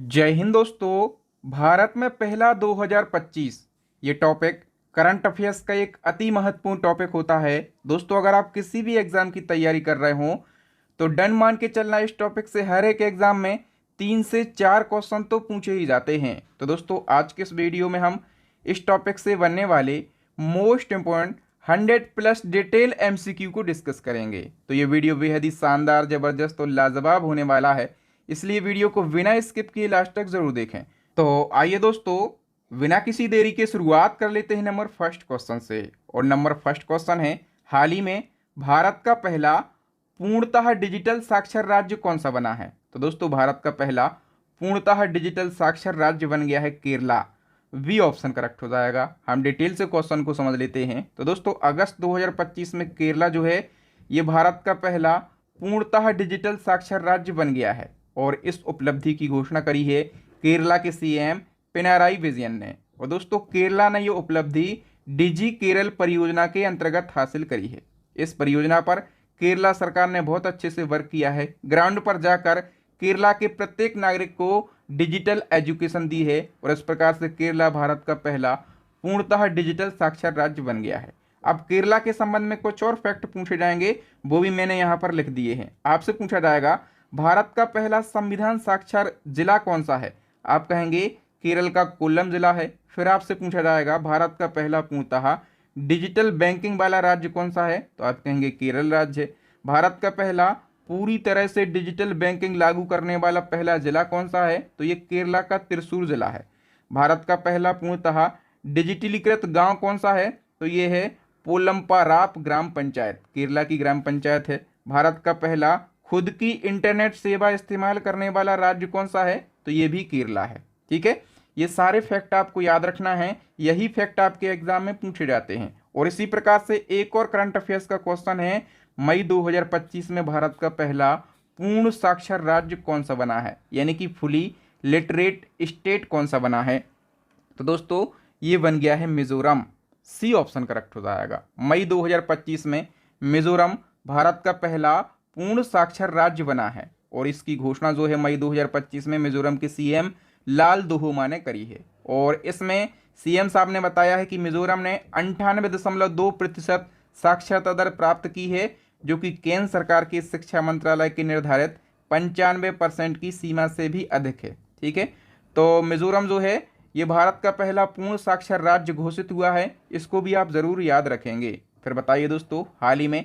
जय हिंद दोस्तों। भारत में पहला 2025 ये टॉपिक करंट अफेयर्स का एक अति महत्वपूर्ण टॉपिक होता है। दोस्तों, अगर आप किसी भी एग्जाम की तैयारी कर रहे हो तो डन मान के चलना, इस टॉपिक से हर एक एग्जाम में 3 से 4 क्वेश्चन तो पूछे ही जाते हैं। तो दोस्तों, आज के इस वीडियो में हम इस टॉपिक से बनने वाले मोस्ट इंपॉर्टेंट 100+ डिटेल एमसीक्यू को डिस्कस करेंगे। तो ये वीडियो बेहद ही शानदार, जबरदस्त और लाजवाब होने वाला है, इसलिए वीडियो को बिना स्किप किए लास्ट तक जरूर देखें। तो आइए दोस्तों, बिना किसी देरी के शुरुआत कर लेते हैं नंबर फर्स्ट क्वेश्चन से। और नंबर फर्स्ट क्वेश्चन है, हाल ही में भारत का पहला पूर्णतः डिजिटल साक्षर राज्य कौन सा बना है? तो दोस्तों, भारत का पहला पूर्णतः डिजिटल साक्षर राज्य बन गया है केरला। बी ऑप्शन करेक्ट हो जाएगा। हम डिटेल से क्वेश्चन को समझ लेते हैं। तो दोस्तों, अगस्त 2025 में केरला जो है ये भारत का पहला पूर्णतः डिजिटल साक्षर राज्य बन गया है। और इस उपलब्धि की घोषणा करी है केरला के सीएम पिनाराई विजयन ने। और दोस्तों, केरला ने यह उपलब्धि डिजी केरल परियोजना के अंतर्गत हासिल करी है। इस परियोजना पर केरला सरकार ने बहुत अच्छे से वर्क किया है। ग्राउंड पर जाकर केरला के प्रत्येक नागरिक को डिजिटल एजुकेशन दी है और इस प्रकार से केरला भारत का पहला पूर्णतः डिजिटल साक्षर राज्य बन गया है। अब केरला के संबंध में कुछ और फैक्ट पूछे जाएंगे, वो भी मैंने यहाँ पर लिख दिए हैं। आपसे पूछा जाएगा भारत का पहला संविधान साक्षर जिला कौन सा है? आप कहेंगे केरल का कोल्लम जिला है। फिर आपसे पूछा जाएगा भारत का पहला पूर्णतः डिजिटल बैंकिंग वाला राज्य कौन सा है? तो आप कहेंगे केरल राज्य है। भारत का पहला पूरी तरह से डिजिटल बैंकिंग लागू करने वाला पहला जिला कौन सा है? तो ये केरला का त्रिशूर जिला है। भारत का पहला पूर्णतः डिजिटलीकृत गांव कौन सा है? तो ये है पोलम्पाराप ग्राम पंचायत, केरला की ग्राम पंचायत है। भारत का पहला खुद की इंटरनेट सेवा इस्तेमाल करने वाला राज्य कौन सा है? तो ये भी केरला है। ठीक है, ये सारे फैक्ट आपको याद रखना है, यही फैक्ट आपके एग्जाम में पूछे जाते हैं। और इसी प्रकार से एक और करंट अफेयर्स का क्वेश्चन है, मई 2025 में भारत का पहला पूर्ण साक्षर राज्य कौन सा बना है, यानी कि फुली लिटरेट स्टेट कौन सा बना है? तो दोस्तों, ये बन गया है मिजोरम। सी ऑप्शन करेक्ट हो जाएगा। मई 2025 में मिजोरम भारत का पहला पूर्ण साक्षर राज्य बना है और इसकी घोषणा जो है मई 2025 में मिजोरम के सीएम लाल दुहोमा ने करी है। और इसमें सीएम साहब ने बताया है कि मिजोरम ने 98.2% साक्षरता दर प्राप्त की है, जो कि केंद्र सरकार की शिक्षा मंत्रालय के निर्धारित 95% की सीमा से भी अधिक है। ठीक है, तो मिजोरम जो है ये भारत का पहला पूर्ण साक्षर राज्य घोषित हुआ है, इसको भी आप जरूर याद रखेंगे। फिर बताइए दोस्तों, हाल ही में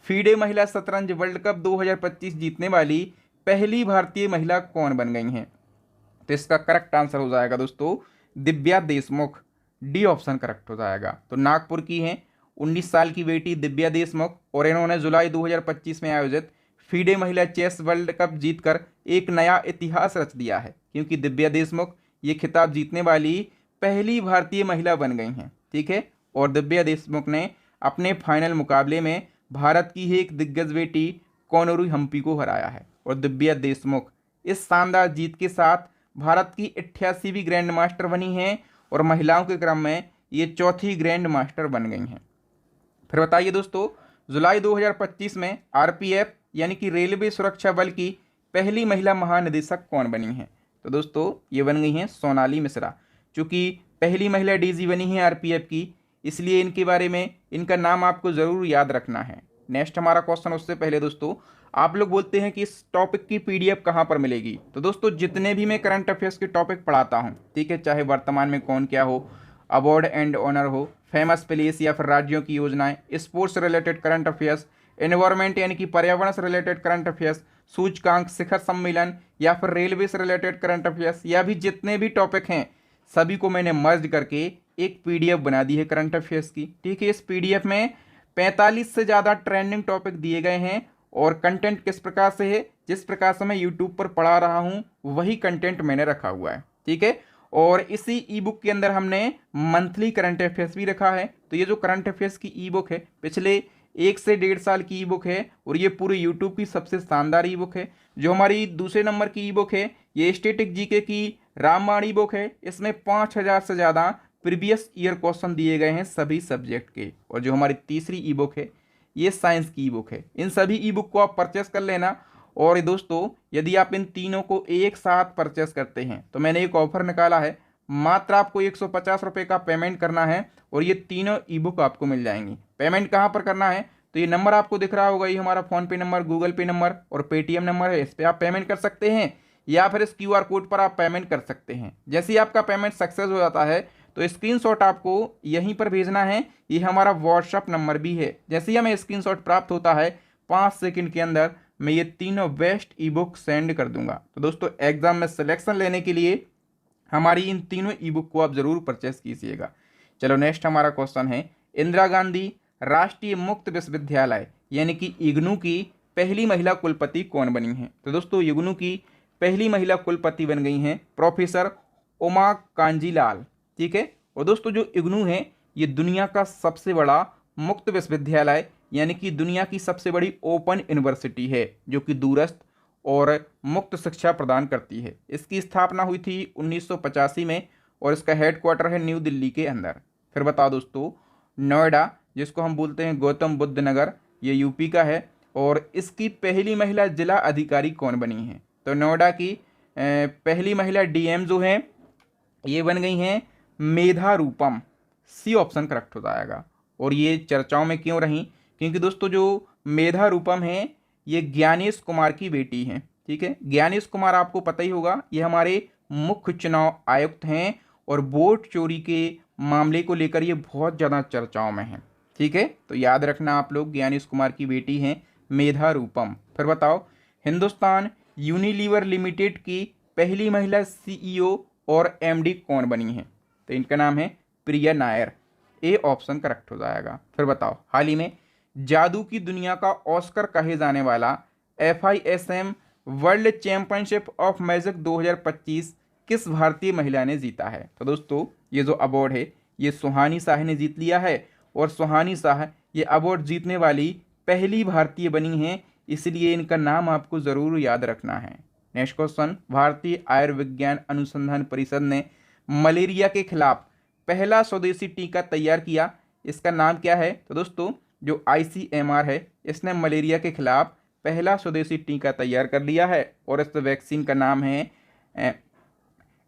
फीडे महिला शतरंज वर्ल्ड कप 2025 जीतने वाली पहली भारतीय महिला कौन बन गई हैं? तो इसका करेक्ट आंसर हो जाएगा दोस्तों Divya Deshmukh. D option correct हो जाएगा। तो नागपुर की हैं 19 साल की बेटी दिव्या देशमुख और इन्होंने जुलाई 2025 में आयोजित फीडे महिला चेस वर्ल्ड कप जीतकर एक नया इतिहास रच दिया है, क्योंकि दिव्या देशमुख ये खिताब जीतने वाली पहली भारतीय महिला बन गई हैं। ठीक है, और दिव्या देशमुख ने अपने फाइनल मुकाबले में भारत की ही एक दिग्गज बेटी कोनेरू हम्पी को हराया है। और दिव्या देशमुख इस शानदार जीत के साथ भारत की 88वीं ग्रैंड मास्टर बनी हैं और महिलाओं के क्रम में ये चौथी ग्रैंड मास्टर बन गई हैं। फिर बताइए दोस्तों, जुलाई 2025 में आरपीएफ यानी कि रेलवे सुरक्षा बल की पहली महिला महानिदेशक कौन बनी है? तो दोस्तों, ये बन गई हैं सोनाली मिश्रा। चूंकि पहली महिला डीजी बनी है आरपीएफ की, इसलिए इनके बारे में इनका नाम आपको ज़रूर याद रखना है। नेक्स्ट हमारा क्वेश्चन, उससे पहले दोस्तों आप लोग बोलते हैं कि इस टॉपिक की पीडीएफ कहाँ पर मिलेगी? तो दोस्तों, जितने भी मैं करंट अफेयर्स के टॉपिक पढ़ाता हूँ, ठीक है, चाहे वर्तमान में कौन क्या हो, अवार्ड एंड ऑनर हो, फेमस प्लेस या फिर राज्यों की योजनाएं, sports related current affairs, environment यानी कि पर्यावरण से रिलेटेड करंट अफेयर्स, सूचकांक, शिखर सम्मेलन या फिर रेलवे से रिलेटेड करंट अफेयर्स, या भी जितने भी टॉपिक हैं सभी को मैंने मर्ज करके एक पीडीएफ बना दी है करंट अफेयर्स की। ठीक है, इस पीडीएफ में 45 से ज़्यादा ट्रेंडिंग टॉपिक दिए गए हैं और कंटेंट किस प्रकार से है, जिस प्रकार से मैं यूट्यूब पर पढ़ा रहा हूँ वही कंटेंट मैंने रखा हुआ है। ठीक है, और इसी ई बुक के अंदर हमने मंथली करंट अफेयर्स भी रखा है। तो ये जो करंट अफेयर्स की ई बुक है पिछले 1 से 1.5 साल की ई बुक है और ये पूरे यूट्यूब की सबसे शानदार ई बुक है। जो हमारी दूसरे नंबर की ई बुक है ये स्टैटिक जीके की रामबाण ई बुक है। इसमें 5000 से ज़्यादा प्रीवियस ईयर क्वेश्चन दिए गए हैं सभी सब्जेक्ट के। और जो हमारी तीसरी ई बुक है ये साइंस की ई बुक है। इन सभी ई बुक को आप परचेस कर लेना और दोस्तों यदि आप इन तीनों को एक साथ परचेस करते हैं तो मैंने एक ऑफर निकाला है, मात्र आपको 150 रुपये का पेमेंट करना है और ये तीनों ई बुक आपको मिल जाएंगी। पेमेंट कहाँ पर करना है, तो ये नंबर आपको दिख रहा होगा, ये हमारा फ़ोनपे नंबर, गूगल पे नंबर और पेटीएम नंबर है, इस पर आप पेमेंट कर सकते हैं या फिर इस क्यूआर कोड पर आप पेमेंट कर सकते हैं। जैसे ही आपका पेमेंट सक्सेस हो जाता है तो स्क्रीनशॉट आपको यहीं पर भेजना है, ये हमारा व्हाट्सअप नंबर भी है। जैसे ही हमें स्क्रीनशॉट प्राप्त होता है 5 सेकंड के अंदर मैं ये तीनों बेस्ट ई बुक सेंड कर दूंगा। तो दोस्तों एग्जाम में सिलेक्शन लेने के लिए हमारी इन तीनों ई बुक को आप जरूर परचेस कीजिएगा। चलो नेक्स्ट हमारा क्वेश्चन है, इंदिरा गांधी राष्ट्रीय मुक्त विश्वविद्यालय यानी कि इग्नू की पहली महिला कुलपति कौन बनी है। तो दोस्तों इग्नू की पहली महिला कुलपति बन गई हैं प्रोफेसर उमा कांजीलाल। ठीक है, और दोस्तों जो इग्नू है ये दुनिया का सबसे बड़ा मुक्त विश्वविद्यालय यानी कि दुनिया की सबसे बड़ी ओपन यूनिवर्सिटी है जो कि दूरस्थ और मुक्त शिक्षा प्रदान करती है। इसकी स्थापना हुई थी 1985 में और इसका हेडक्वार्टर है न्यू दिल्ली के अंदर। फिर बताओ दोस्तों, नोएडा जिसको हम बोलते हैं गौतम बुद्ध नगर, ये यूपी का है और इसकी पहली महिला जिला अधिकारी कौन बनी है। तो नोएडा की पहली महिला डीएम जो है ये बन गई हैं मेधा रूपम। सी ऑप्शन करेक्ट हो जाएगा। और ये चर्चाओं में क्यों रही, क्योंकि दोस्तों जो मेधा रूपम है ये ज्ञानेश कुमार की बेटी हैं। ठीक है, ज्ञानेश कुमार आपको पता ही होगा, ये हमारे मुख्य चुनाव आयुक्त हैं और वोट चोरी के मामले को लेकर ये बहुत ज़्यादा चर्चाओं में हैं। ठीक है, तो याद रखना आप लोग, ज्ञानेश कुमार की बेटी हैं मेधा रूपम। फिर बताओ, हिंदुस्तान यूनिलीवर लिमिटेड की पहली महिला सीईओ और एमडी कौन बनी है। तो इनका नाम है प्रिया नायर। ए ऑप्शन करेक्ट हो जाएगा। फिर बताओ, हाल ही में जादू की दुनिया का ऑस्कर कहे जाने वाला FISM world championship of magic 2025 किस भारतीय महिला ने जीता है। तो दोस्तों ये जो अवार्ड है ये सुहानी शाह ने जीत लिया है और सुहानी शाह ये अवार्ड जीतने वाली पहली भारतीय बनी हैं, इसलिए इनका नाम आपको ज़रूर याद रखना है। नेक्स्ट क्वेश्चन, भारतीय आयुर्विज्ञान अनुसंधान परिषद ने मलेरिया के खिलाफ पहला स्वदेशी टीका तैयार किया, इसका नाम क्या है। तो दोस्तों जो ICMR है इसने मलेरिया के खिलाफ पहला स्वदेशी टीका तैयार कर लिया है और इस वैक्सीन का नाम है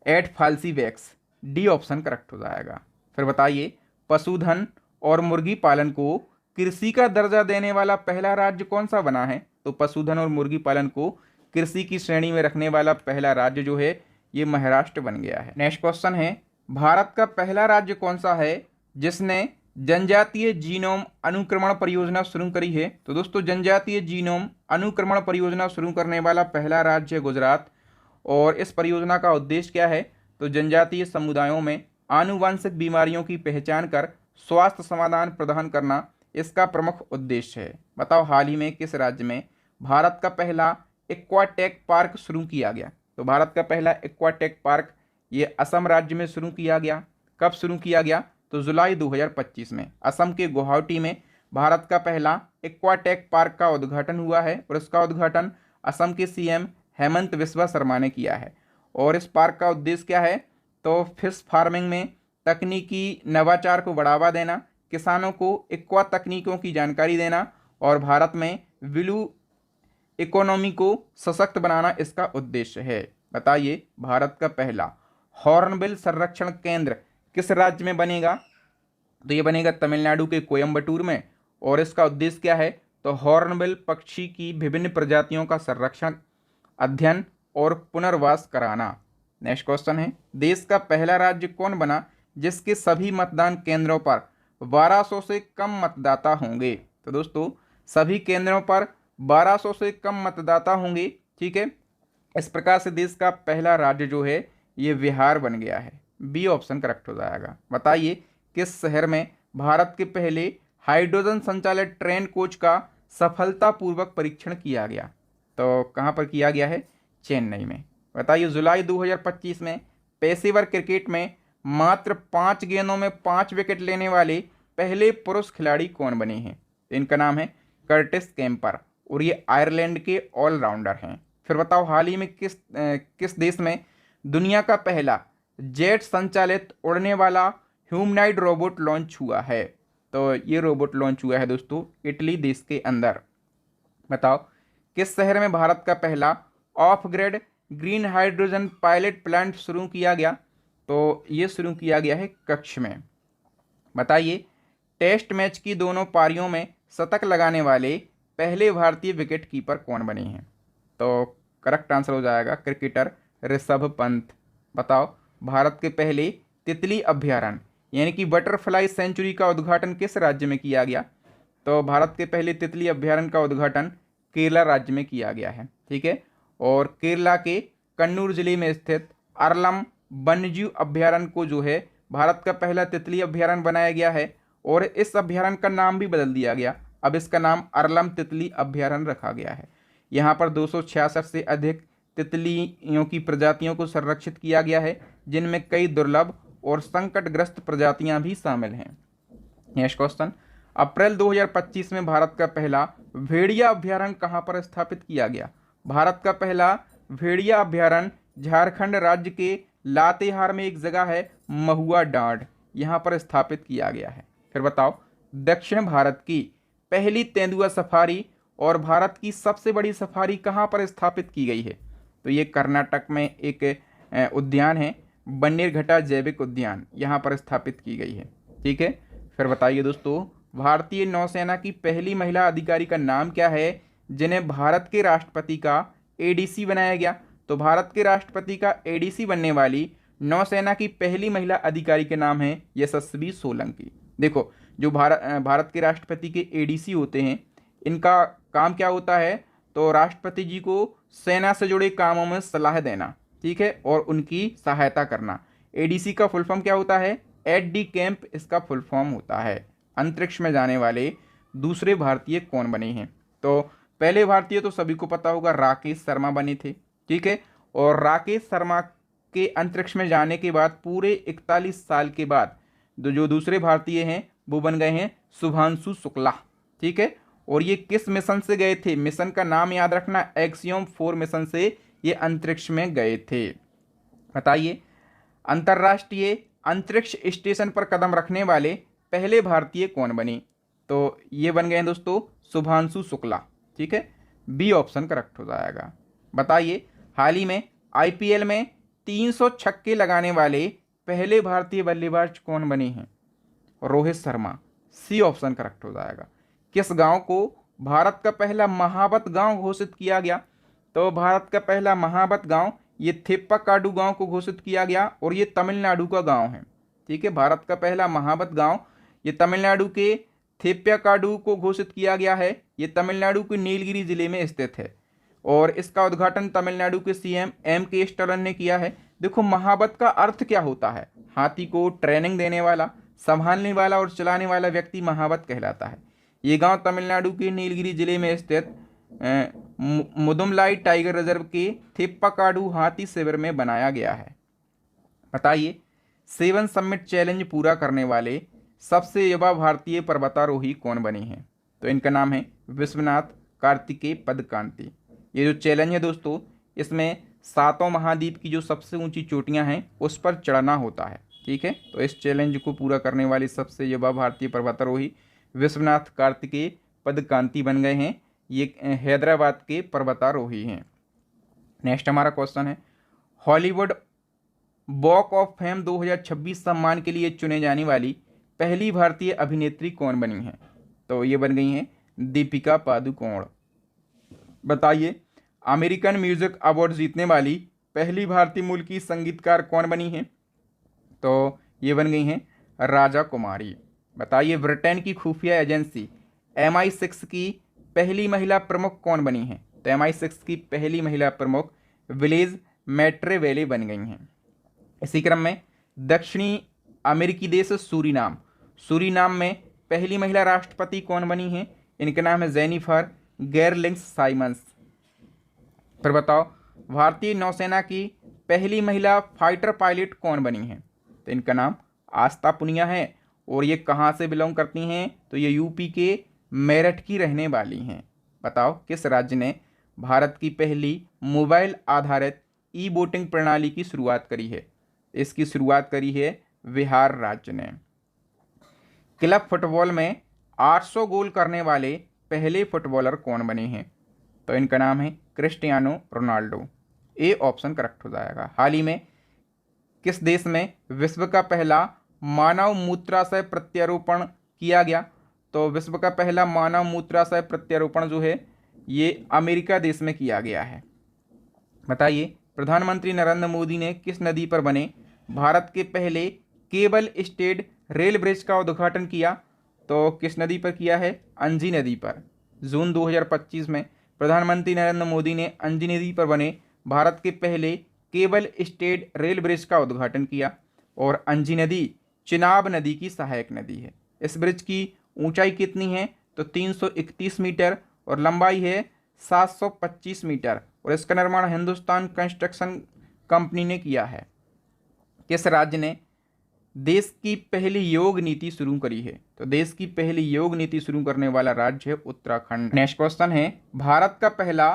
एडफाल्सीवैक्स। डी ऑप्शन करेक्ट हो जाएगा। फिर बताइए, पशुधन और मुर्गी पालन को कृषि का दर्जा देने वाला पहला राज्य कौन सा बना है। तो पशुधन और मुर्गी पालन को कृषि की श्रेणी में रखने वाला पहला राज्य जो है ये महाराष्ट्र बन गया है। नेक्स्ट क्वेश्चन है, भारत का पहला राज्य कौन सा है जिसने जनजातीय जीनोम अनुक्रमण परियोजना शुरू करी है। तो दोस्तों जनजातीय जीनोम अनुक्रमण परियोजना शुरू करने वाला पहला राज्य है गुजरात। और इस परियोजना का उद्देश्य क्या है, तो जनजातीय समुदायों में आनुवंशिक बीमारियों की पहचान कर स्वास्थ्य समाधान प्रदान करना इसका प्रमुख उद्देश्य है। बताओ, हाल ही में किस राज्य में भारत का पहला एक्वाटेक पार्क शुरू किया गया। तो भारत का पहला एक्वाटेक पार्क ये असम राज्य में शुरू किया गया। कब शुरू किया गया, तो जुलाई 2025 में असम के गुवाहाटी में भारत का पहला एक्वाटेक पार्क का उद्घाटन हुआ है और इसका उद्घाटन असम के CM हेमंत बिस्वा शर्मा ने किया है। और इस पार्क का उद्देश्य क्या है, तो फिश फार्मिंग में तकनीकी नवाचार को बढ़ावा देना, किसानों को एक्वा तकनीकों की जानकारी देना और भारत में ब्लू इकोनॉमी को सशक्त बनाना इसका उद्देश्य है। बताइए, भारत का पहला हॉर्नबिल संरक्षण केंद्र किस राज्य में बनेगा। तो ये बनेगा तमिलनाडु के कोयम्बटूर में और इसका उद्देश्य क्या है, तो हॉर्नबिल पक्षी की विभिन्न प्रजातियों का संरक्षण, अध्ययन और पुनर्वास कराना। नेक्स्ट क्वेश्चन है, देश का पहला राज्य कौन बना जिसके सभी मतदान केंद्रों पर 1200 से कम मतदाता होंगे। तो दोस्तों सभी केंद्रों पर 1200 से कम मतदाता होंगे। ठीक है, इस प्रकार से देश का पहला राज्य जो है ये बिहार बन गया है। बी ऑप्शन करेक्ट हो जाएगा। बताइए, किस शहर में भारत के पहले हाइड्रोजन संचालित ट्रेन कोच का सफलतापूर्वक परीक्षण किया गया। तो कहाँ पर किया गया है, चेन्नई में। बताइए, जुलाई 2025 में पेशेवर क्रिकेट में मात्र 5 गेंदों में 5 विकेट लेने वाले पहले पुरुष खिलाड़ी कौन बने हैं। इनका नाम है कर्टिस केम्पर और ये आयरलैंड के ऑलराउंडर हैं। फिर बताओ, हाल ही में किस देश में दुनिया का पहला जेट संचालित उड़ने वाला ह्यूमनॉइड रोबोट लॉन्च हुआ है। तो ये रोबोट लॉन्च हुआ है दोस्तों इटली देश के अंदर। बताओ, किस शहर में भारत का पहला of grid green hydrogen pilot plant शुरू किया गया? तो ये शुरू किया गया है कच्छ में। बताइए, टेस्ट मैच की दोनों पारियों में शतक लगाने वाले पहले भारतीय विकेट कीपर कौन बने हैं? तो करेक्ट आंसर हो जाएगा क्रिकेटर ऋषभ पंत। बताओ, भारत के पहले तितली अभयारण्य यानी कि बटरफ्लाई सेंचुरी का उद्घाटन किस राज्य में किया गया? तो भारत के पहले तितली अभयारण्य का उद्घाटन केरला राज्य में किया गया है। ठीक है, और केरला के कन्नूर जिले में स्थित अरलम वन्यजीव अभयारण्य को जो है भारत का पहला तितली अभयारण्य बनाया गया है, और इस अभयारण्य का नाम भी बदल दिया गया। अब इसका नाम अरलम तितली अभयारण्य रखा गया है। यहाँ पर 266 से अधिक तितलियों की प्रजातियों को संरक्षित किया गया है, जिनमें कई दुर्लभ और संकटग्रस्त प्रजातियां भी शामिल हैं। नेक्स्ट क्वेश्चन, अप्रैल 2025 में भारत का पहला भेड़िया अभयारण्य कहाँ पर स्थापित किया गया? भारत का पहला भेड़िया अभयारण्य झारखंड राज्य के लातेहार में एक जगह है महुआ डांड, यहाँ पर स्थापित किया गया है। फिर बताओ, दक्षिण भारत की पहली तेंदुआ सफारी और भारत की सबसे बड़ी सफारी कहाँ पर स्थापित की गई है? तो ये कर्नाटक में एक उद्यान है, बन्नेरघट्टा जैविक उद्यान, यहाँ पर स्थापित की गई है। ठीक है, फिर बताइए दोस्तों, भारतीय नौसेना की पहली महिला अधिकारी का नाम क्या है जिन्हें भारत के राष्ट्रपति का एडीसी बनाया गया? तो भारत के राष्ट्रपति का एडीसी बनने वाली नौसेना की पहली महिला अधिकारी के नाम है यशस्वी सोलंकी। देखो, जो भारत के राष्ट्रपति के एडीसी होते हैं, इनका काम क्या होता है? तो राष्ट्रपति जी को सेना से जुड़े कामों में सलाह देना, ठीक है, और उनकी सहायता करना। एडीसी का फुल फॉर्म क्या होता है? एड डी कैंप इसका फुल फॉर्म होता है। अंतरिक्ष में जाने वाले दूसरे भारतीय कौन बने हैं? तो पहले भारतीय तो सभी को पता होगा, राकेश शर्मा बने थे। ठीक है, और राकेश शर्मा के अंतरिक्ष में जाने के बाद पूरे 41 साल के बाद जो दूसरे भारतीय हैं वो बन गए हैं शुभांशु शुक्ला। ठीक है, और ये किस मिशन से गए थे? मिशन का नाम याद रखना, एक्सियोम 4 मिशन से ये अंतरिक्ष में गए थे। बताइए, अंतर्राष्ट्रीय अंतरिक्ष स्टेशन पर कदम रखने वाले पहले भारतीय कौन बने? तो ये बन गए हैं दोस्तों शुभांशु शुक्ला। ठीक है, बी ऑप्शन करेक्ट हो जाएगा। बताइए, हाल ही में आईपीएल में 300 छक्के लगाने वाले पहले भारतीय बल्लेबाज कौन बने हैं? Rohit Sharma. C option correct हो जाएगा। किस गांव को भारत का पहला महाबत गांव घोषित किया गया? तो भारत का पहला महाबत गांव ये थेप्पाकाडू गांव को घोषित किया गया, और ये तमिलनाडु का गांव है। ठीक है, भारत का पहला महाबत गांव ये तमिलनाडु के थेप्पाकाडू को घोषित किया गया है। ये तमिलनाडु के नीलगिरी जिले में स्थित है, और इसका उद्घाटन तमिलनाडु के सीएम एम.के. स्टालिन ने किया है। देखो, महाबत का अर्थ क्या होता है? हाथी को ट्रेनिंग देने वाला, संभालने वाला और चलाने वाला व्यक्ति महाबत कहलाता है। ये गांव तमिलनाडु के नीलगिरी जिले में स्थित मुदुमलाई टाइगर रिजर्व के थेप्पाकाडू हाथी शिविर में बनाया गया है। बताइए, 7 समिट चैलेंज पूरा करने वाले सबसे युवा भारतीय पर्वतारोही कौन बने हैं? तो इनका नाम है विश्वनाथ कार्तिकेय पदकांति। ये जो चैलेंज है दोस्तों, इसमें 7 महाद्वीप की जो सबसे ऊंची चोटियां हैं उस पर चढ़ना होता है। ठीक है, तो इस चैलेंज को पूरा करने वाले सबसे युवा भारतीय पर्वतारोही विश्वनाथ कार्तिकेय पदकांति बन गए हैं। ये हैदराबाद के पर्वतारोही हैं। नेक्स्ट हमारा क्वेश्चन है, हॉलीवुड वॉक ऑफ फेम 2026 सम्मान के लिए चुने जाने वाली पहली भारतीय अभिनेत्री कौन बनी है? तो ये बन गई हैं दीपिका पादुकोण। बताइए, अमेरिकन म्यूजिक अवार्ड जीतने वाली पहली भारतीय मूल की संगीतकार कौन बनी है? तो ये बन गई हैं राजा कुमारी। बताइए, ब्रिटेन की खुफिया एजेंसी MI6 की पहली महिला प्रमुख कौन बनी है? तो MI6 की पहली महिला प्रमुख विलेज मैट्रेवेले बन गई हैं। इसी क्रम में दक्षिणी अमेरिकी देश सूरीनाम में पहली महिला राष्ट्रपति कौन बनी है? इनका नाम है जेनिफर गेरलिंग्स साइमंस। फिर बताओ, भारतीय नौसेना की पहली महिला फाइटर पायलट कौन बनी है? तो इनका नाम आस्था पुनिया है, और ये कहाँ से बिलोंग करती हैं? तो ये यूपी के मेरठ की रहने वाली हैं। बताओ, किस राज्य ने भारत की पहली मोबाइल आधारित ई वोटिंग प्रणाली की शुरुआत करी है? इसकी शुरुआत करी है बिहार राज्य ने। क्लब फुटबॉल में 800 गोल करने वाले पहले फुटबॉलर कौन बने हैं? तो इनका नाम है Cristiano Ronaldo. A option correct हो जाएगा। हाल ही में किस देश में विश्व का पहला मानव मूत्राशय प्रत्यारोपण किया गया? तो विश्व का पहला मानव मूत्राशय प्रत्यारोपण जो है ये अमेरिका देश में किया गया है। बताइए, प्रधानमंत्री नरेंद्र मोदी ने किस नदी पर बने भारत के पहले केबल स्टेड रेल ब्रिज का उद्घाटन किया? तो किस नदी पर किया है? अंजी नदी पर। जून 2025 में प्रधानमंत्री नरेंद्र मोदी ने अंजी नदी पर बने भारत के पहले केबल स्टेड रेल ब्रिज का उद्घाटन किया। और अंजी नदी चिनाब नदी की सहायक नदी है। इस ब्रिज की ऊंचाई कितनी है? तो 331 मीटर और लंबाई है 725 मीटर और इसका निर्माण हिंदुस्तान कंस्ट्रक्शन कंपनी ने किया है। किस राज्य ने देश की पहली योग नीति शुरू करी है? तो देश की पहली योग नीति शुरू करने वाला राज्य है उत्तराखंड। नेक्स्ट क्वेश्चन है, भारत का पहला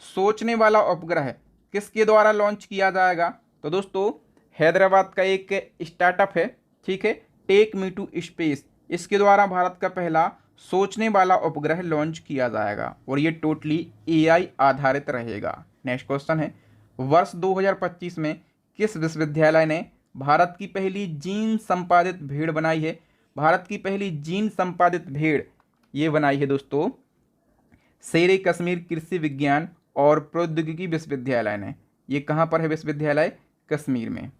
सोचने वाला उपग्रह किसके द्वारा लॉन्च किया जाएगा? तो दोस्तों हैदराबाद का एक स्टार्टअप है, ठीक है, टेक मी टू स्पेस, इसके द्वारा भारत का पहला सोचने वाला उपग्रह लॉन्च किया जाएगा और ये टोटली एआई आधारित रहेगा। नेक्स्ट क्वेश्चन है, वर्ष 2025 में किस विश्वविद्यालय ने भारत की पहली जीन संपादित भेड़ बनाई है? भारत की पहली जीन संपादित भेड़ ये बनाई है दोस्तों शेर ए कश्मीर कृषि विज्ञान और प्रौद्योगिकी विश्वविद्यालय ने। ये कहाँ पर है विश्वविद्यालय? कश्मीर में।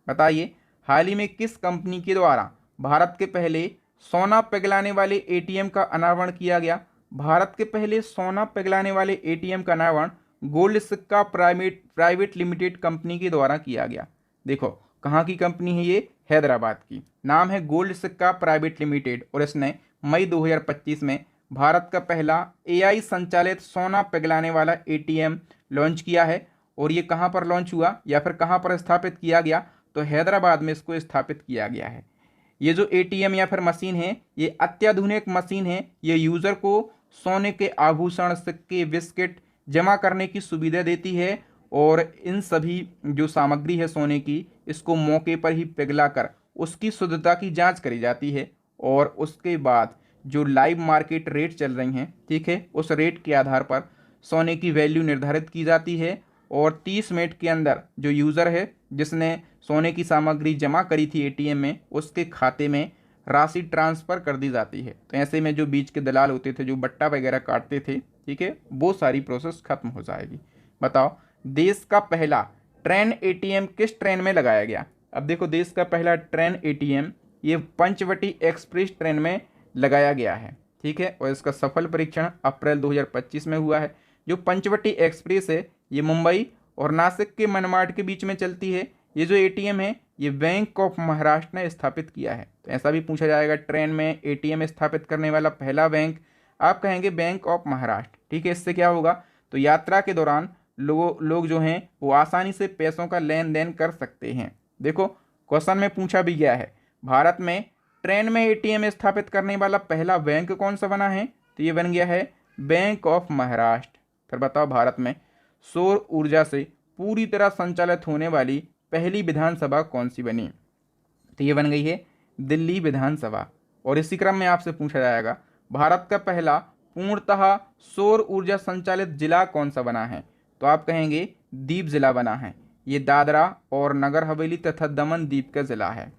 बताइए, हाल ही में किस कंपनी के द्वारा भारत के पहले सोना पिघलाने वाले एटीएम का अनावरण किया गया? भारत के पहले सोना पिघलाने वाले एटीएम का अनावरण गोल्ड सिक्का प्राइवेट लिमिटेड कंपनी के द्वारा किया गया। देखो कहाँ की कंपनी है ये? हैदराबाद की। नाम है गोल्ड सिक्का प्राइवेट लिमिटेड और इसने मई 2025 में भारत का पहला एआई संचालित सोना पिघलाने वाला एटीएम लॉन्च किया है। और ये कहाँ पर लॉन्च हुआ या फिर कहाँ पर स्थापित किया गया? तो हैदराबाद में इसको स्थापित किया गया है। ये जो एटीएम या फिर मशीन है ये अत्याधुनिक मशीन है। ये यूज़र को सोने के आभूषण, सिक्के, बिस्किट जमा करने की सुविधा देती है और इन सभी जो सामग्री है सोने की इसको मौके पर ही पिघला कर उसकी शुद्धता की जांच करी जाती है और उसके बाद जो लाइव मार्केट रेट चल रही हैं, ठीक है, उस रेट के आधार पर सोने की वैल्यू निर्धारित की जाती है और 30 मिनट के अंदर जो यूज़र है जिसने सोने की सामग्री जमा करी थी एटीएम में उसके खाते में राशि ट्रांसफ़र कर दी जाती है। तो ऐसे में जो बीच के दलाल होते थे, जो बट्टा वगैरह काटते थे, ठीक है, वो सारी प्रोसेस खत्म हो जाएगी। बताओ, देश का पहला ट्रेन एटीएम किस ट्रेन में लगाया गया? अब देखो, देश का पहला ट्रेन एटीएम ये पंचवटी एक्सप्रेस ट्रेन में लगाया गया है, ठीक है, और इसका सफल परीक्षण अप्रैल 2025 में हुआ है। जो पंचवटी एक्सप्रेस है ये मुंबई और नासिक के मनमाड के बीच में चलती है। ये जो एटीएम है ये बैंक ऑफ महाराष्ट्र ने स्थापित किया है। तो ऐसा भी पूछा जाएगा, ट्रेन में एटीएम स्थापित करने वाला पहला बैंक, आप कहेंगे बैंक ऑफ महाराष्ट्र, ठीक है। इससे क्या होगा? तो यात्रा के दौरान लोग जो हैं वो आसानी से पैसों का लेन देन कर सकते हैं। देखो क्वेश्चन में पूछा भी गया है, भारत में ट्रेन में एटीएम स्थापित करने वाला पहला बैंक कौन सा बना है? तो ये बन गया है बैंक ऑफ महाराष्ट्र। फिर बताओ, भारत में सौर ऊर्जा से पूरी तरह संचालित होने वाली पहली विधानसभा कौन सी बनी? तो ये बन गई है दिल्ली विधानसभा। और इसी क्रम में आपसे पूछा जाएगा, भारत का पहला पूर्णतः सौर ऊर्जा संचालित जिला कौन सा बना है? तो आप कहेंगे दीप जिला बना है। ये दादरा और नगर हवेली तथा दमन दीप का जिला है।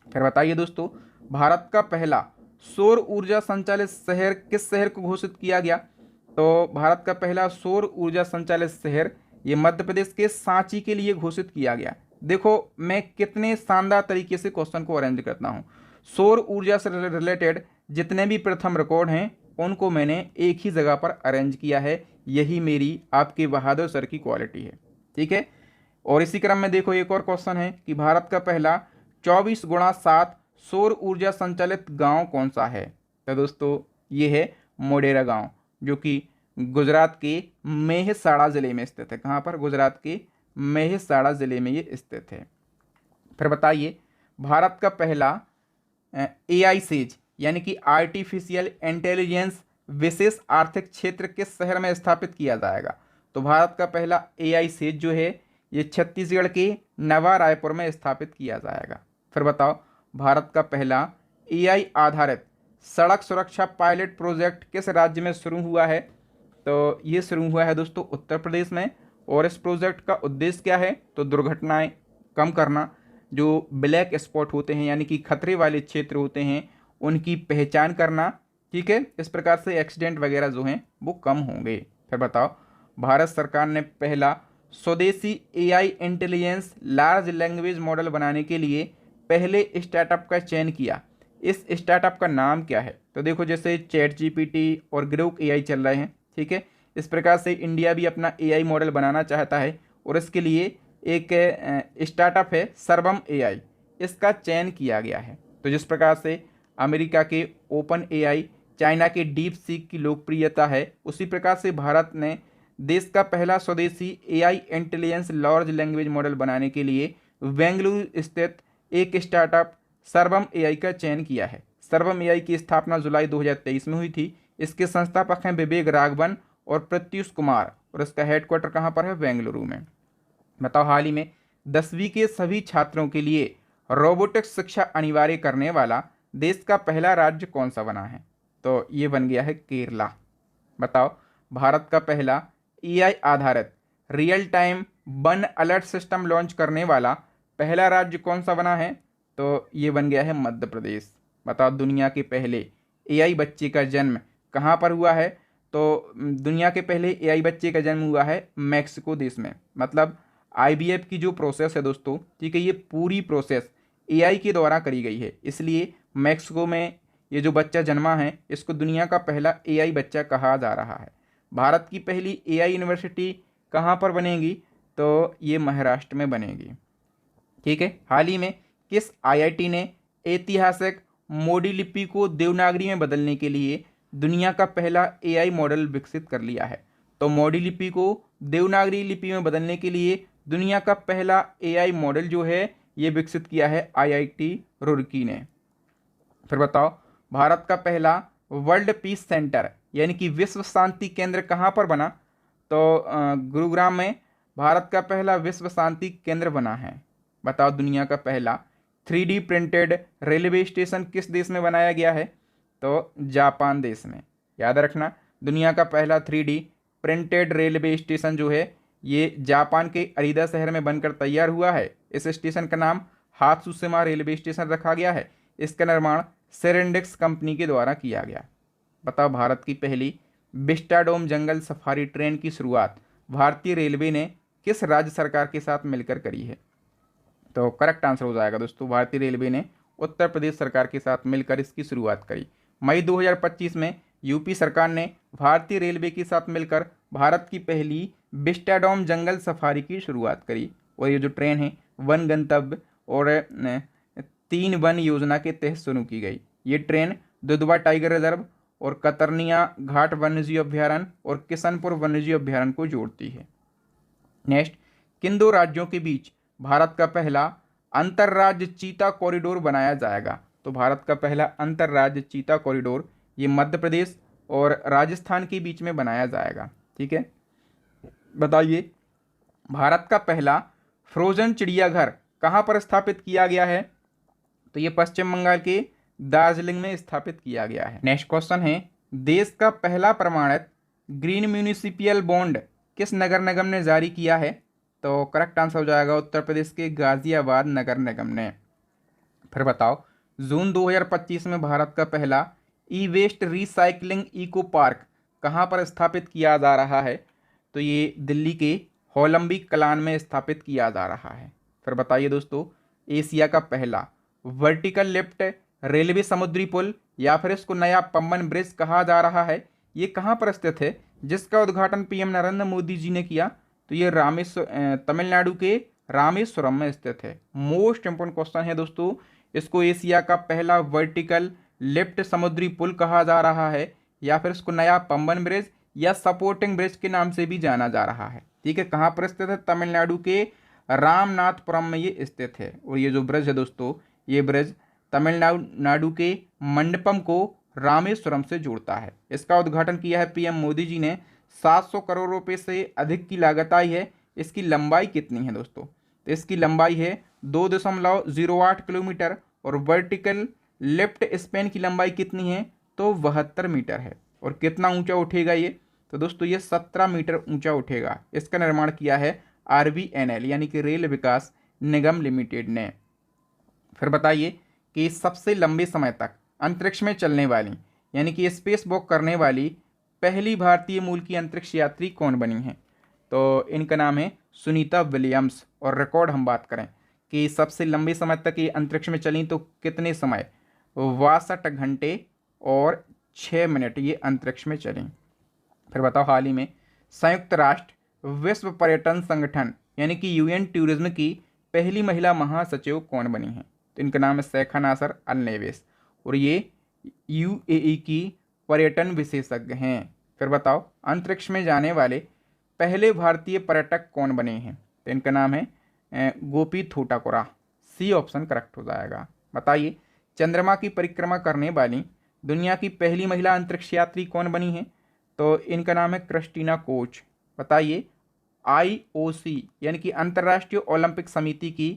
फिर बताइए दोस्तों, भारत का पहला सौर ऊर्जा संचालित शहर किस शहर को घोषित किया गया? तो भारत का पहला सौर ऊर्जा संचालित शहर ये मध्य प्रदेश के सांची के लिए घोषित किया गया। देखो मैं कितने शानदार तरीके से क्वेश्चन को अरेंज करता हूँ। सौर ऊर्जा से रिलेटेड जितने भी प्रथम रिकॉर्ड हैं उनको मैंने एक ही जगह पर अरेंज किया है। यही मेरी आपके बहादुर सर की क्वालिटी है, ठीक है। और इसी क्रम में देखो एक और क्वेश्चन है कि भारत का पहला 24x7 सौर ऊर्जा संचालित गांव कौन सा है? तो दोस्तों ये है मोढेरा गांव, जो कि गुजरात के मेहसाणा ज़िले में स्थित है। कहाँ पर? गुजरात के मेहसाणा ज़िले में ये स्थित है। फिर बताइए, भारत का पहला एआई सेज यानी कि आर्टिफिशियल इंटेलिजेंस विशेष आर्थिक क्षेत्र किस शहर में स्थापित किया जाएगा? तो भारत का पहला एआई सेज जो है ये छत्तीसगढ़ के नवा रायपुर में स्थापित किया जाएगा। फिर बताओ, भारत का पहला एआई आधारित सड़क सुरक्षा पायलट प्रोजेक्ट किस राज्य में शुरू हुआ है? तो ये शुरू हुआ है दोस्तों उत्तर प्रदेश में। और इस प्रोजेक्ट का उद्देश्य क्या है, तो दुर्घटनाएं कम करना, जो ब्लैक स्पॉट होते हैं यानी कि खतरे वाले क्षेत्र होते हैं उनकी पहचान करना। ठीक है, इस प्रकार से एक्सीडेंट वगैरह जो हैं वो कम होंगे। फिर बताओ, भारत सरकार ने पहला स्वदेशी AI intelligence large language model बनाने के लिए पहले स्टार्टअप का चयन किया। इस स्टार्टअप का नाम क्या है, तो देखो जैसे चैट जीपीटी और ग्रोक एआई चल रहे हैं, ठीक है, इस प्रकार से इंडिया भी अपना एआई मॉडल बनाना चाहता है और इसके लिए एक स्टार्टअप है सर्वम एआई, इसका चयन किया गया है। तो जिस प्रकार से अमेरिका के ओपन एआई, चाइना के डीप सीक की लोकप्रियता है, उसी प्रकार से भारत ने देश का पहला स्वदेशी AI intelligence large language model बनाने के लिए बेंगलुरु स्थित एक स्टार्टअप सर्वम एआई का चयन किया है। सर्वम एआई की स्थापना जुलाई 2023 में हुई थी। इसके संस्थापक हैं विवेक राघवन और प्रत्युष कुमार और इसका हेडक्वार्टर कहाँ पर है, बेंगलुरु में। बताओ, हाल ही में 10वीं के सभी छात्रों के लिए रोबोटिक्स शिक्षा अनिवार्य करने वाला देश का पहला राज्य कौन सा बना है, तो ये बन गया है केरला। बताओ, भारत का पहला एआई आधारित real time one alert system launch करने वाला पहला राज्य कौन सा बना है, तो ये बन गया है मध्य प्रदेश। बताओ, दुनिया के पहले एआई बच्चे का जन्म कहाँ पर हुआ है, तो दुनिया के पहले एआई बच्चे का जन्म हुआ है मैक्सिको देश में। मतलब आईवीएफ की जो प्रोसेस है दोस्तों, ठीक है, ये पूरी प्रोसेस एआई के द्वारा करी गई है, इसलिए मैक्सिको में ये जो बच्चा जन्मा है इसको दुनिया का पहला एआई बच्चा कहा जा रहा है। भारत की पहली एआई यूनिवर्सिटी कहाँ पर बनेगी, तो ये महाराष्ट्र में बनेगी। ठीक है, हाल ही में किस आईआईटी ने ऐतिहासिक मोडी लिपि को देवनागरी में बदलने के लिए दुनिया का पहला एआई मॉडल विकसित कर लिया है, तो मोडी लिपि को देवनागरी लिपि में बदलने के लिए दुनिया का पहला एआई मॉडल जो है ये विकसित किया है आईआईटी रुड़की ने। फिर बताओ, भारत का पहला वर्ल्ड पीस सेंटर यानी कि विश्व शांति केंद्र कहाँ पर बना, तो गुरुग्राम में भारत का पहला विश्व शांति केंद्र बना है। बताओ, दुनिया का पहला 3D प्रिंटेड रेलवे स्टेशन किस देश में बनाया गया है, तो जापान देश में। याद रखना, दुनिया का पहला 3D प्रिंटेड रेलवे स्टेशन जो है ये जापान के अरीदा शहर में बनकर तैयार हुआ है। इस स्टेशन का नाम हात्सुशिमा रेलवे स्टेशन रखा गया है। इसका निर्माण सेरेंडिक्स कंपनी के द्वारा किया गया। बताओ, भारत की पहली विस्टाडोम जंगल सफारी ट्रेन की शुरुआत भारतीय रेलवे ने किस राज्य सरकार के साथ मिलकर करी है, तो करेक्ट आंसर हो जाएगा दोस्तों, भारतीय रेलवे ने उत्तर प्रदेश सरकार के साथ मिलकर इसकी शुरुआत करी। मई 2025 में यूपी सरकार ने भारतीय रेलवे के साथ मिलकर भारत की पहली विस्टाडोम जंगल सफारी की शुरुआत करी। और ये जो ट्रेन है वन गंतव्य और 3 वन योजना के तहत शुरू की गई। ये ट्रेन दुधवा टाइगर रिजर्व और कतरनिया घाट वन्यजीव अभ्यारण्य और किशनपुर वन्यजीव अभ्यारण्य को जोड़ती है। नेक्स्ट, किन दो राज्यों के बीच भारत का पहला अंतर्राज्य चीता कॉरिडोर बनाया जाएगा, तो भारत का पहला अंतर्राज्य चीता कॉरिडोर ये मध्य प्रदेश और राजस्थान के बीच में बनाया जाएगा। ठीक है, बताइए, भारत का पहला फ्रोजन चिड़ियाघर कहाँ पर स्थापित किया गया है, तो ये पश्चिम बंगाल के दार्जिलिंग में स्थापित किया गया है। नेक्स्ट क्वेश्चन है, देश का पहला प्रमाणित ग्रीन म्यूनिसिपल बॉन्ड किस नगर निगम ने जारी किया है, तो करेक्ट आंसर हो जाएगा उत्तर प्रदेश के गाजियाबाद नगर निगम ने। फिर बताओ, जून 2025 में भारत का पहला ई वेस्ट रिसाइकलिंग इको पार्क कहाँ पर स्थापित किया जा रहा है, तो ये दिल्ली के होलंबी कलान में स्थापित किया जा रहा है। फिर बताइए दोस्तों, एशिया का पहला वर्टिकल लिफ्ट रेलवे समुद्री पुल या फिर इसको नया पंबन ब्रिज कहा जा रहा है, ये कहाँ पर स्थित है, जिसका उद्घाटन पीएम नरेंद्र मोदी जी ने किया, तो ये तमिलनाडु के रामेश्वरम में स्थित है। मोस्ट इंपोर्टेंट क्वेश्चन है दोस्तों, इसको एशिया का पहला वर्टिकल लिफ्ट समुद्री पुल कहा जा रहा है या फिर इसको नया पंबन ब्रिज या सपोर्टिंग ब्रिज के नाम से भी जाना जा रहा है। ठीक है, कहाँ पर स्थित है, तमिलनाडु के रामनाथपुरम में ये स्थित है। और ये जो ब्रिज है दोस्तों, ये ब्रिज तमिलनाडु के मंडपम को रामेश्वरम से जोड़ता है। इसका उद्घाटन किया है पीएम मोदी जी ने। 700 करोड़ रुपए से अधिक की लागत आई है। इसकी लंबाई कितनी है दोस्तों, तो इसकी लंबाई है 2.08 किलोमीटर और वर्टिकल लिफ्ट स्पैन की लंबाई कितनी है, तो 72 मीटर है। और कितना ऊंचा उठेगा ये, तो दोस्तों ये 17 मीटर ऊंचा उठेगा। इसका निर्माण किया है RVNL यानी कि रेल विकास निगम लिमिटेड ने। फिर बताइए कि सबसे लंबे समय तक अंतरिक्ष में चलने वाली यानी कि स्पेस वॉक करने वाली पहली भारतीय मूल की अंतरिक्ष यात्री कौन बनी है? तो इनका नाम है सुनीता विलियम्स। और रिकॉर्ड हम बात करें कि सबसे लंबे समय तक ये अंतरिक्ष में चली तो कितने समय, 62 घंटे और 6 मिनट ये अंतरिक्ष में चली। फिर बताओ हाल ही में संयुक्त राष्ट्र विश्व पर्यटन संगठन यानी कि UN टूरिज्म की पहली महिला महासचिव कौन बनी है? तो इनका नाम है शेखा नासर अल नेवेस और ये UAE की पर्यटन विशेषज्ञ हैं। फिर बताओ अंतरिक्ष में जाने वाले पहले भारतीय पर्यटक कौन बने हैं? तो इनका नाम है गोपी थोटाकुरा। सी ऑप्शन करेक्ट हो जाएगा। बताइए चंद्रमा की परिक्रमा करने वाली दुनिया की पहली महिला अंतरिक्ष यात्री कौन बनी है? तो इनका नाम है क्रिस्टीना कोच। बताइए IOC यानी कि अंतर्राष्ट्रीय ओलंपिक समिति की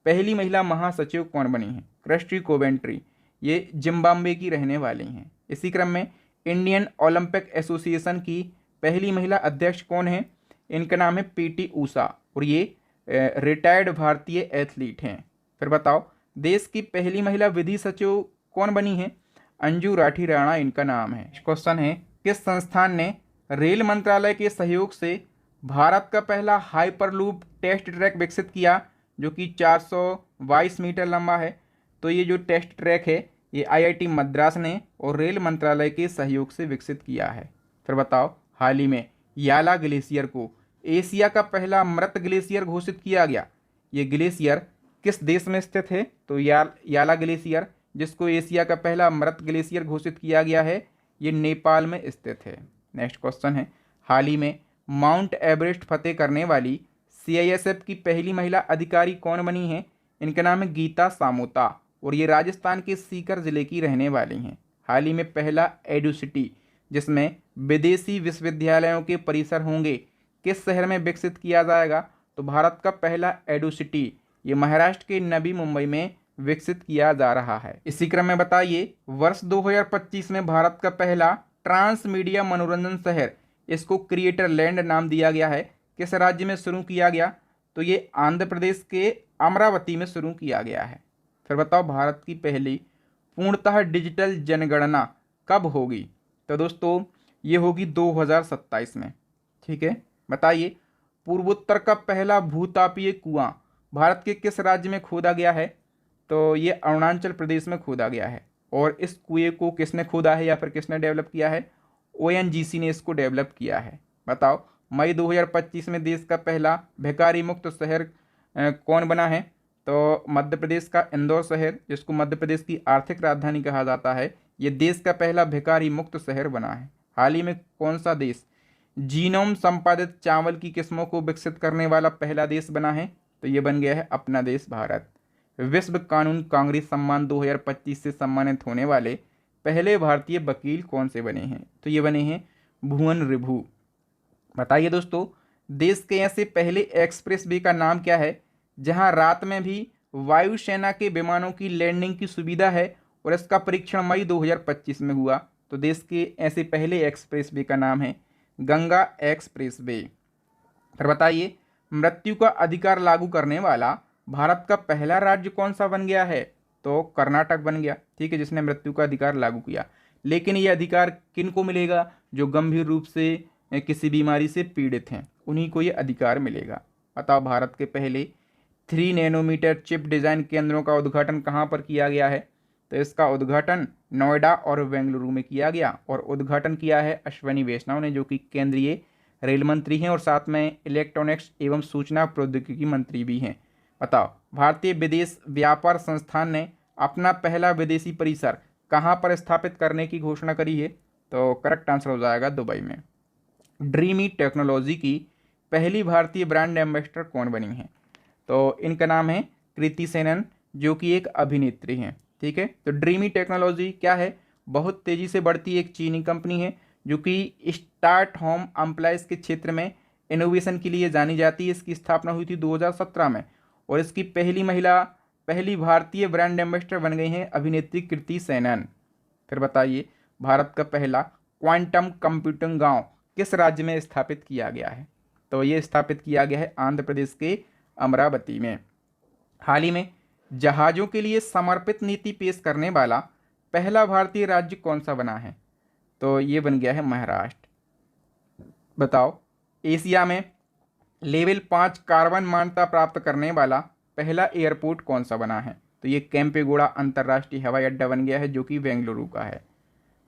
पहली महिला महासचिव कौन बनी है? Christie Coventry. ये जिम्बाब्वे की रहने वाली हैं। इसी क्रम में इंडियन ओलंपिक एसोसिएशन की पहली महिला अध्यक्ष कौन है? इनका नाम है PT ऊषा और ये रिटायर्ड भारतीय एथलीट हैं। फिर बताओ देश की पहली महिला विधि सचिव कौन बनी है? अंजू राठी राणा इनका नाम है। क्वेश्चन है किस संस्थान ने रेल मंत्रालय के सहयोग से भारत का पहला हाइपरलूप टेस्ट ट्रैक विकसित किया जो कि 422 मीटर लंबा है? तो ये जो टेस्ट ट्रैक है ये IIT मद्रास ने और रेल मंत्रालय के सहयोग से विकसित किया है। फिर बताओ हाल ही में याला ग्लेशियर को एशिया का पहला मृत ग्लेशियर घोषित किया गया। ये ग्लेशियर किस देश में स्थित है? तो याला ग्लेशियर जिसको एशिया का पहला मृत ग्लेशियर घोषित किया गया है ये नेपाल में स्थित है। नेक्स्ट क्वेश्चन है हाल ही में माउंट एवरेस्ट फतेह करने वाली CISF की पहली महिला अधिकारी कौन बनी है? इनका नाम है गीता सामोता और ये राजस्थान के सीकर जिले की रहने वाली हैं। हाल ही में पहला एडुसिटी जिसमें विदेशी विश्वविद्यालयों के परिसर होंगे किस शहर में विकसित किया जाएगा? तो भारत का पहला एडुसिटी ये महाराष्ट्र के नवी मुंबई में विकसित किया जा रहा है। इसी क्रम में बताइए वर्ष 2025 में भारत का पहला ट्रांस मीडिया मनोरंजन शहर इसको क्रिएटर लैंड नाम दिया गया है किस राज्य में शुरू किया गया? तो ये आंध्र प्रदेश के अमरावती में शुरू किया गया है। फिर बताओ भारत की पहली पूर्णतः डिजिटल जनगणना कब होगी? तो दोस्तों ये होगी 2027 में। ठीक है। बताइए पूर्वोत्तर का पहला भूतापीय कुआं भारत के किस राज्य में खोदा गया है? तो ये अरुणाचल प्रदेश में खोदा गया है। और इस कुएं को किसने खोदा है या फिर किसने डेवलप किया है? ONGC ने इसको डेवलप किया है। बताओ मई 2025 में देश का पहला भिखारी मुक्त शहर कौन बना है? तो मध्य प्रदेश का इंदौर शहर जिसको मध्य प्रदेश की आर्थिक राजधानी कहा जाता है ये देश का पहला भिखारी मुक्त शहर बना है। हाल ही में कौन सा देश जीनोम संपादित चावल की किस्मों को विकसित करने वाला पहला देश बना है? तो ये बन गया है अपना देश भारत। विश्व कानून कांग्रेस सम्मान 2025 से सम्मानित होने वाले पहले भारतीय वकील कौन से बने हैं? तो ये बने हैं भुवन रिभु। बताइए दोस्तों देश के ऐसे पहले एक्सप्रेस वे का नाम क्या है जहां रात में भी वायुसेना के विमानों की लैंडिंग की सुविधा है और इसका परीक्षण मई 2025 में हुआ? तो देश के ऐसे पहले एक्सप्रेस वे का नाम है गंगा एक्सप्रेस वे। फिर बताइए मृत्यु का अधिकार लागू करने वाला भारत का पहला राज्य कौन सा बन गया है? तो कर्नाटक बन गया। ठीक है, जिसने मृत्यु का अधिकार लागू किया। लेकिन ये अधिकार किन को मिलेगा? जो गंभीर रूप से किसी बीमारी से पीड़ित हैं उन्हीं को ये अधिकार मिलेगा। बताओ भारत के पहले 3 नैनोमीटर चिप डिज़ाइन केंद्रों का उद्घाटन कहाँ पर किया गया है? तो इसका उद्घाटन नोएडा और बेंगलुरु में किया गया और उद्घाटन किया है अश्विनी वैष्णव ने जो कि केंद्रीय रेल मंत्री हैं और साथ में इलेक्ट्रॉनिक्स एवं सूचना प्रौद्योगिकी मंत्री भी हैं। बताओ भारतीय विदेश व्यापार संस्थान ने अपना पहला विदेशी परिसर कहाँ पर स्थापित करने की घोषणा करी है? तो करेक्ट आंसर हो जाएगा दुबई में। ड्रीमी टेक्नोलॉजी की पहली भारतीय ब्रांड एम्बेसडर कौन बनी है? तो इनका नाम है कृति सेनन जो कि एक अभिनेत्री हैं। ठीक है, तो ड्रीमी टेक्नोलॉजी क्या है? बहुत तेज़ी से बढ़ती एक चीनी कंपनी है जो कि स्टार्ट होम एम्प्लॉयज़ के क्षेत्र में इनोवेशन के लिए जानी जाती है। इसकी स्थापना हुई थी 2017 में और इसकी पहली भारतीय ब्रांड एम्बेसडर बन गई हैं अभिनेत्री कृति सेनन। फिर बताइए भारत का पहला क्वांटम कंप्यूटिंग गांव किस राज्य में स्थापित किया गया है? तो ये स्थापित किया गया है आंध्र प्रदेश के अमरावती में। हाल ही में जहाज़ों के लिए समर्पित नीति पेश करने वाला पहला भारतीय राज्य कौन सा बना है? तो ये बन गया है महाराष्ट्र। बताओ, एशिया में लेवल 5 कार्बन मान्यता प्राप्त करने वाला पहला एयरपोर्ट कौन सा बना है? तो ये केम्पेगौड़ा अंतर्राष्ट्रीय हवाई अड्डा बन गया है, जो कि बेंगलुरु का है।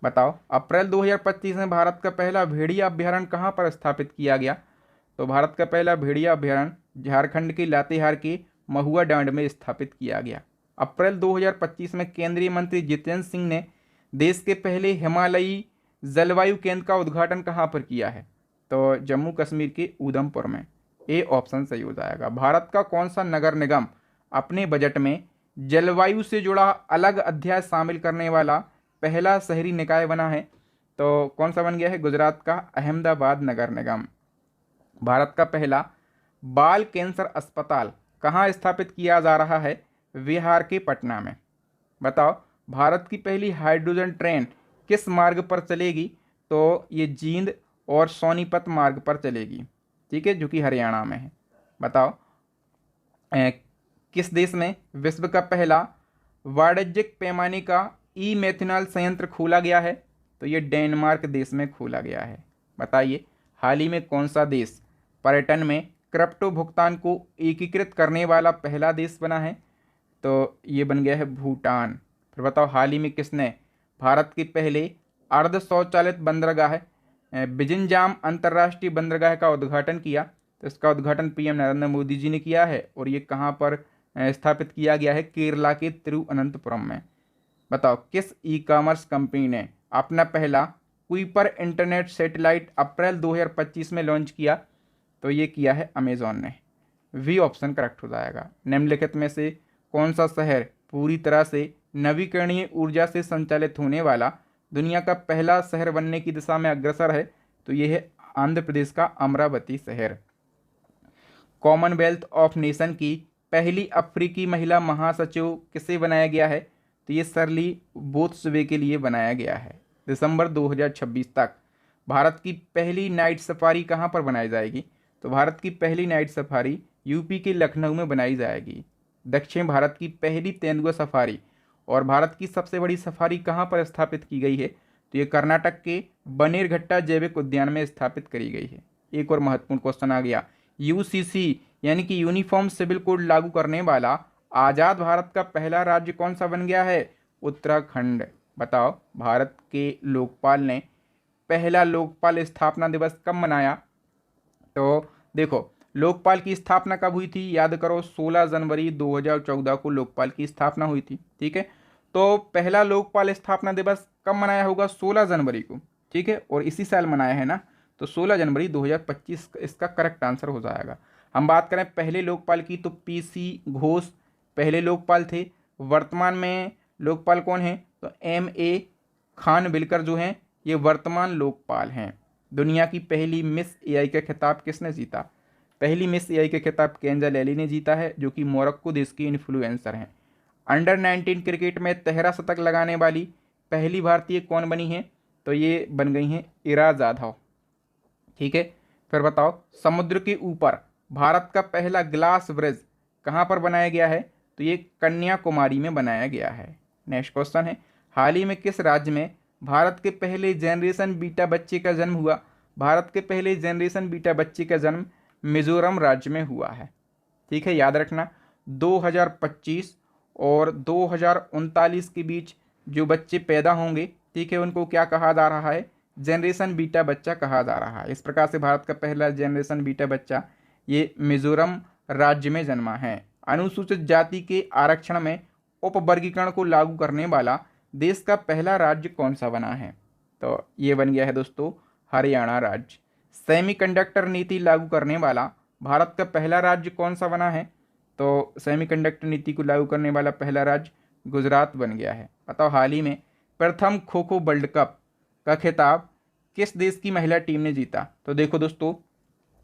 बताओ, अप्रैल 2025 में भारत का पहला भेड़िया अभ्यारण्य कहाँ पर स्थापित किया गया? तो भारत का पहला भेड़िया अभ्यारण्य झारखंड के लातेहार के महुआ डांड में स्थापित किया गया। अप्रैल 2025 में केंद्रीय मंत्री जितेंद्र सिंह ने देश के पहले हिमालयी जलवायु केंद्र का उद्घाटन कहाँ पर किया है? तो जम्मू कश्मीर के उधमपुर में। ए ऑप्शन सही हो जाएगा। भारत का कौन सा नगर निगम अपने बजट में जलवायु से जुड़ा अलग अध्याय शामिल करने वाला पहला शहरी निकाय बना है? तो कौन सा बन गया है? गुजरात का अहमदाबाद नगर निगम। भारत का पहला बाल कैंसर अस्पताल कहाँ स्थापित किया जा रहा है? बिहार के पटना में। बताओ, भारत की पहली हाइड्रोजन ट्रेन किस मार्ग पर चलेगी? तो ये जींद और सोनीपत मार्ग पर चलेगी, ठीक है, जो कि हरियाणा में है। बताओ, किस देश में विश्व का पहला वाणिज्यिक पैमाने का ई मेथनॉल संयंत्र खोला गया है? तो ये डेनमार्क देश में खोला गया है। बताइए, हाल ही में कौन सा देश पर्यटन में क्रिप्टो भुगतान को एकीकृत करने वाला पहला देश बना है? तो ये बन गया है भूटान। फिर बताओ, हाल ही में किसने भारत के पहले अर्ध स्वचालित बंदरगाह बिजिनजाम अंतर्राष्ट्रीय बंदरगाह का उद्घाटन किया? तो इसका उद्घाटन पीएम नरेंद्र मोदी जी ने किया है, और ये कहाँ पर स्थापित किया गया है? केरला के तिरुवनंतपुरम में। बताओ, किस ई कॉमर्स कंपनी ने अपना पहला कुइपर इंटरनेट सैटेलाइट अप्रैल 2025 में लॉन्च किया? तो ये किया है अमेजॉन ने। वी ऑप्शन करेक्ट हो जाएगा। निम्नलिखित में से कौन सा शहर पूरी तरह से नवीकरणीय ऊर्जा से संचालित होने वाला दुनिया का पहला शहर बनने की दिशा में अग्रसर है? तो ये है आंध्र प्रदेश का अमरावती शहर। कॉमनवेल्थ ऑफ नेशन की पहली अफ्रीकी महिला महासचिव किसे बनाया गया है? तो ये सरली बोत्सवे के लिए बनाया गया है। दिसंबर 2026 तक भारत की पहली नाइट सफारी कहाँ पर बनाई जाएगी? तो भारत की पहली नाइट सफारी यूपी के लखनऊ में बनाई जाएगी। दक्षिण भारत की पहली तेंदुआ सफारी और भारत की सबसे बड़ी सफारी कहाँ पर स्थापित की गई है? तो ये कर्नाटक के बनेरघट्टा जैविक उद्यान में स्थापित करी गई है। एक और महत्वपूर्ण क्वेश्चन आ गया, यूसीसी यानी कि यूनिफॉर्म सिविल कोड लागू करने वाला आज़ाद भारत का पहला राज्य कौन सा बन गया है? उत्तराखंड। बताओ, भारत के लोकपाल ने पहला लोकपाल स्थापना दिवस कब मनाया? तो देखो, लोकपाल की स्थापना कब हुई थी? याद करो, 16 जनवरी 2014 को लोकपाल की स्थापना हुई थी, ठीक है। तो पहला लोकपाल स्थापना दिवस कब मनाया होगा? 16 जनवरी को, ठीक है, और इसी साल मनाया है ना, तो 16 जनवरी 2025 इसका करेक्ट आंसर हो जाएगा। हम बात करें पहले लोकपाल की, तो पीसी घोष पहले लोकपाल थे। वर्तमान में लोकपाल कौन है? तो MA खानविलकर जो हैं, ये वर्तमान लोकपाल हैं। दुनिया की पहली मिस AI का खिताब किसने जीता? पहली मिस AI का खिताब केंजा लैली ने जीता है, जो कि मोरक्को देश की इन्फ्लुएंसर हैं। अंडर 19 क्रिकेट में 13 शतक लगाने वाली पहली भारतीय कौन बनी है? तो ये बन गई हैं इरा जाधव, ठीक है। फिर बताओ, समुद्र के ऊपर भारत का पहला ग्लास ब्रिज कहाँ पर बनाया गया है? तो ये कन्याकुमारी में बनाया गया है। नेक्स्ट क्वेश्चन है, हाल ही में किस राज्य में भारत के पहले जनरेशन बीटा बच्चे का जन्म हुआ? भारत के पहले जनरेशन बीटा बच्चे का जन्म मिजोरम राज्य में हुआ है, ठीक है। याद रखना, 2025 और 2039 के बीच जो बच्चे पैदा होंगे, ठीक है, उनको क्या कहा जा रहा है? जनरेशन बीटा बच्चा कहा जा रहा है। इस प्रकार से भारत का पहला जनरेशन बीटा बच्चा ये मिजोरम राज्य में जन्मा है। अनुसूचित जाति के आरक्षण में उपवर्गीकरण को लागू करने वाला देश का पहला राज्य कौन सा बना है? तो ये बन गया है दोस्तों हरियाणा राज्य। सेमीकंडक्टर नीति लागू करने वाला भारत का पहला राज्य कौन सा बना है? तो सेमीकंडक्टर नीति को लागू करने वाला पहला राज्य गुजरात बन गया है। बताओ, हाल ही में प्रथम खो खो वर्ल्ड कप का खिताब किस देश की महिला टीम ने जीता? तो देखो दोस्तों,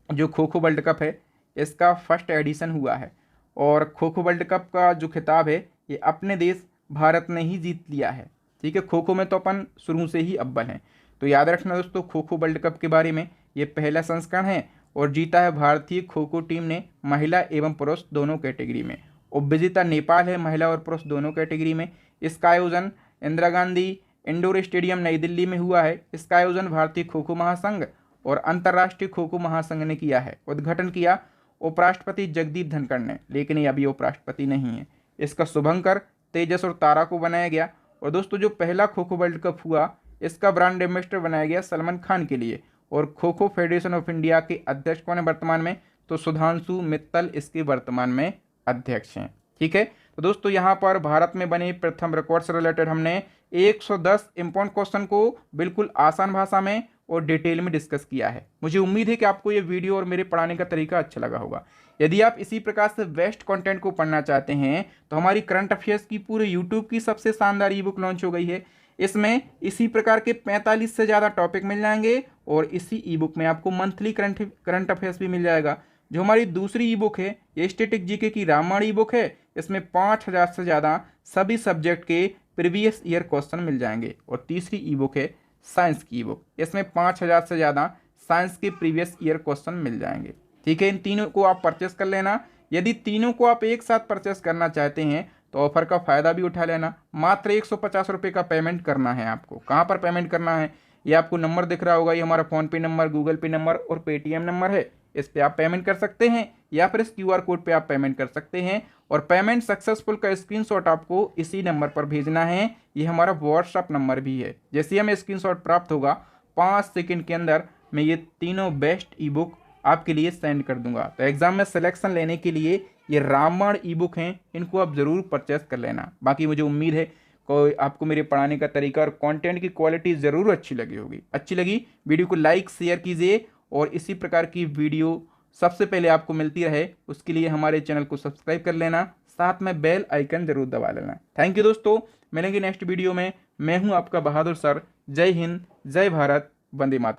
जो खो खो वर्ल्ड कप है इसका फर्स्ट एडिशन हुआ है, और खो खो वर्ल्ड कप का जो खिताब है ये अपने देश भारत ने ही जीत लिया है, ठीक है। खो खो में तो अपन शुरू से ही अव्वल हैं। तो याद रखना दोस्तों, खो खो वर्ल्ड कप के बारे में, ये पहला संस्करण है और जीता है भारतीय खो खो टीम ने महिला एवं पुरुष दोनों कैटेगरी में। उपविजेता नेपाल है महिला और पुरुष दोनों कैटेगरी में। इसका आयोजन इंदिरा गांधी इंडोर स्टेडियम नई दिल्ली में हुआ है। इसका आयोजन भारतीय खो खो महासंघ और अंतर्राष्ट्रीय खो खो महासंघ ने किया है। उद्घाटन किया उपराष्ट्रपति जगदीप धनखड़ ने, लेकिन ये अभी उपराष्ट्रपति नहीं है। इसका शुभंकर, तेजस और तारा को बनाया गया। और दोस्तों जो पहला खो खो वर्ल्ड कप हुआ, इसका ब्रांड एम्बेसडर बनाया गया सलमान खान के लिए। और kho kho federation of India के अध्यक्ष कौन है वर्तमान में, तो सुधांशु मित्तल इसके वर्तमान में अध्यक्ष हैं। ठीक है, तो दोस्तों यहाँ पर भारत में बने प्रथम रिकॉर्ड से रिलेटेड हमने 110 इंपॉर्टेंट क्वेश्चन को बिल्कुल आसान भाषा में और डिटेल में डिस्कस किया है। मुझे उम्मीद है कि आपको ये वीडियो और मेरे पढ़ाने का तरीका अच्छा लगा होगा। यदि आप इसी प्रकार से बेस्ट कंटेंट को पढ़ना चाहते हैं तो हमारी करंट अफेयर्स की पूरे यूट्यूब की सबसे शानदार ई बुक लॉन्च हो गई है। इसमें इसी प्रकार के 45 से ज़्यादा टॉपिक मिल जाएंगे और इसी ई बुक में आपको मंथली करंट अफेयर्स भी मिल जाएगा। जो हमारी दूसरी ई बुक है ये स्टैटिक जीके की रामायण ई बुक है। इसमें 5000 से ज़्यादा सभी सब्जेक्ट के प्रीवियस ईयर क्वेश्चन मिल जाएंगे। और तीसरी ई बुक है साइंस की ई बुक, इसमें 5000 से ज़्यादा साइंस के प्रीवियस ईयर क्वेश्चन मिल जाएंगे। ठीक है, इन तीनों को आप परचेस कर लेना। यदि तीनों को आप एक साथ परचेस करना चाहते हैं तो ऑफर का फ़ायदा भी उठा लेना। मात्र 150 रुपये का पेमेंट करना है आपको। कहाँ पर पेमेंट करना है, ये आपको नंबर दिख रहा होगा, ये हमारा फ़ोनपे नंबर, गूगल पे नंबर और पेटीएम नंबर है। इस पर आप पेमेंट कर सकते हैं या फिर इस QR कोड पे आप पेमेंट कर सकते हैं। और पेमेंट सक्सेसफुल का स्क्रीनशॉट आपको इसी नंबर पर भेजना है। ये हमारा व्हाट्सअप नंबर भी है। जैसे ही हमें स्क्रीनशॉट प्राप्त होगा 5 सेकंड के अंदर मैं ये तीनों बेस्ट ई बुक आपके लिए सेंड कर दूंगा। तो एग्जाम में सिलेक्शन लेने के लिए ये रामायण ई बुक हैं, इनको आप ज़रूर परचेस कर लेना। बाकी मुझे उम्मीद है कोई आपको मेरे पढ़ाने का तरीका और कंटेंट की क्वालिटी ज़रूर अच्छी लगी होगी। अच्छी लगी वीडियो को लाइक शेयर कीजिए और इसी प्रकार की वीडियो सबसे पहले आपको मिलती रहे उसके लिए हमारे चैनल को सब्सक्राइब कर लेना, साथ में बेल आइकन जरूर दबा लेना। थैंक यू दोस्तों, मिलेंगे नेक्स्ट वीडियो में। मैं हूं आपका बहादुर सर। जय हिंद, जय भारत, वंदे मातरम।